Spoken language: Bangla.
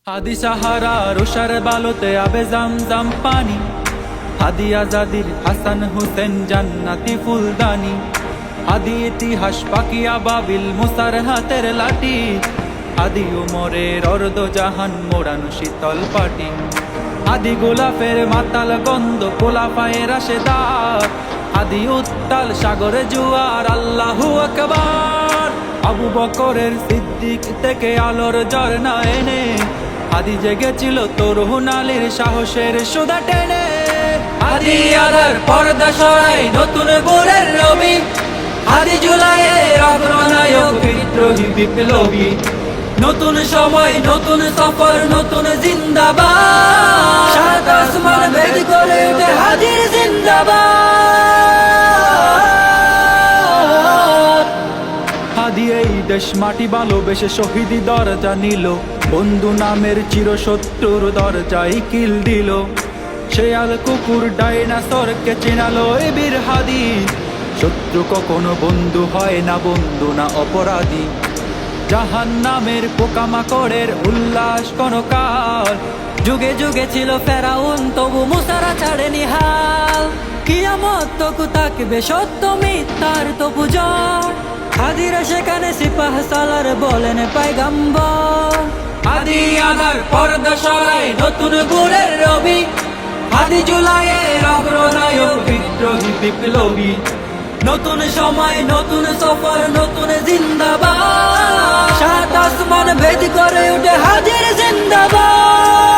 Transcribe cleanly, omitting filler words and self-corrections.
হাদি সাহারা রোশার বালোতে আবে জামজাম পানি, হাদি আজাদির হাসান হুসেন জান্নাতি ফুলদানি, হাদি ইতিহাস পাকিয়া বাবিল মুসার হাতের লাঠি, হাদি উমরের অর্ধ জাহান মোড়ানো শীতল পাটি, হাদি গোলাপের মাতাল গন্ধ গোলাপায়ের রাশেদার, হাদি উত্তাল সাগরে জুয়ার আল্লাহু আকবার। আবু বকরের সিদ্দিক থেকে আলোর ঝর্ণা এনে হাদি জেগেছিল তরুণ আলীর সাহসের সুধা টেনে। হাদি আদার পর্দা সরাই নতুন ভোরের রবি, হাদি জুলাইয়ের অগ্রনায়ক বিদ্রোহী বিপ্লবী, নতুন সময় নতুন সফর নতুন জিন্দাবাদ, সাত আসমান ভেদ করে উঠে হাদির জিন্দাবাদ। হাদি এই দেশ মাটি ভালোবেসে শহীদি দরজা নিল, বন্ধু নামের চিরশত্রুর দরজায় কিল দিল, শেয়াল কুকুর ডাইনাসরকে চেনালো এই বীর হাদি, শত্রু কখনো বন্ধু হয় না, বন্ধু না অপরাধী। জাহান নামের পোকামাকড়ের উল্লাস কনকাল, যুগে যুগে ছিল ফেরাউন তবু মুসারা ছাড়েনি হাল, কিয়ামত তকু তাকবে সত্য মিথ্যার তো পূজা। হাদিরা সেখানে সিপাহ সালার বলেন পয়গম্বর, হাদি আদার পর্দা সরাই নতুন ভোরের রবি, হাদি জুলাইয়ের অগ্রনায়ক বিদ্রোহী বিপ্লবী, নতুন সময় নতুন সফর নতুন জিন্দাবাদ, সাত আসমান ভেদ করে উঠে হাদির জিন্দাবাদ।